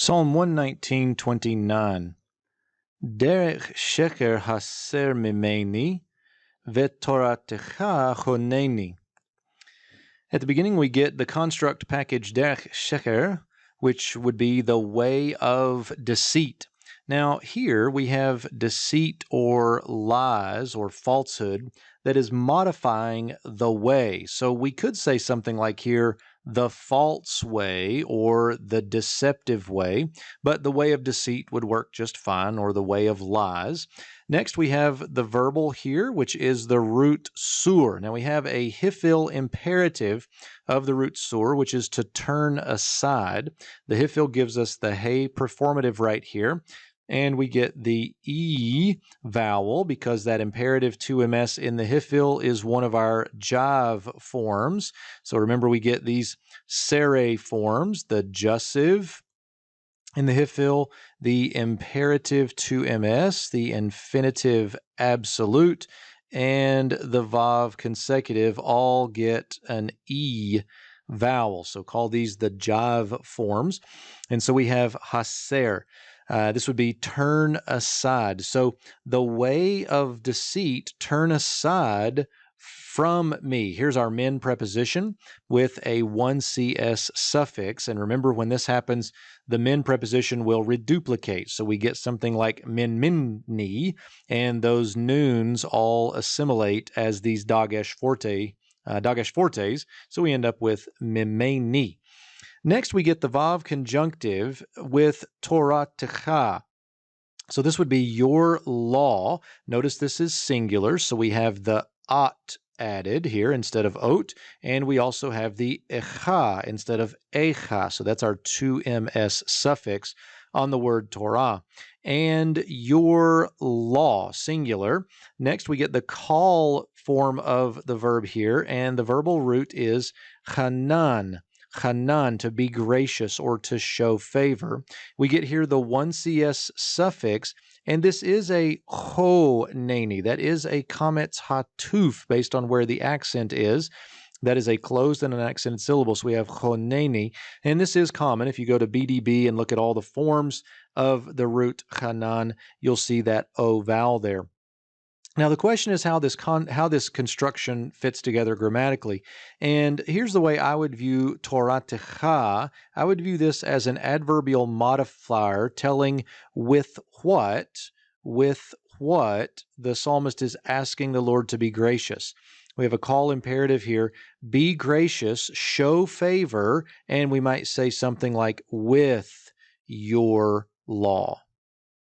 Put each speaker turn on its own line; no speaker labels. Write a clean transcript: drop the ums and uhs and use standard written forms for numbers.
Psalm 119:29. Derech sheker haser mimeni, vetoratecha choneni. At the beginning, we get the construct package derech sheker, which would be the way of deceit. Now, here we have deceit or lies or falsehood that is modifying the way. So we could say something like here, the false way or the deceptive way, but the way of deceit would work just fine, or the way of lies. Next, we have the verbal here, which is the root sur. Now, we have a hifil imperative of the root sur, which is to turn aside. The hifil gives us the hey performative right here. And we get the E vowel because that imperative 2ms in the hifil is one of our jive forms. So remember, we get these sere forms, the jussive in the hifil, the imperative 2ms, the infinitive absolute, and the vav consecutive all get an E vowel. So call these the jive forms. And so we have haser. This would be turn aside. So the way of deceit, turn aside from me. Here's our min preposition with a 1cs suffix. And remember, when this happens, the min preposition will reduplicate. So we get something like min minni, and those noons all assimilate as these dagesh fortes. So we end up with mimeni. Next, we get the vav conjunctive with toratecha. So this would be your law. Notice this is singular, so we have the at added here instead of ot, and we also have the echa instead of echa. So that's our 2ms suffix on the word Torah. And your law, singular. Next, we get the call form of the verb here, and the verbal root is chanan. Chanan, to be gracious or to show favor. We get here the 1cs suffix, and this is a choneni. That is a kametz hatuf based on where the accent is. That is a closed and an accented syllable, so we have choneni. And this is common. If you go to BDB and look at all the forms of the root chanan, you'll see that O vowel there. Now, the question is how this construction fits together grammatically. And here's the way I would view toratecha. I would view this as an adverbial modifier telling with what the psalmist is asking the Lord to be gracious. We have a call imperative here, be gracious, show favor, and we might say something like with your law.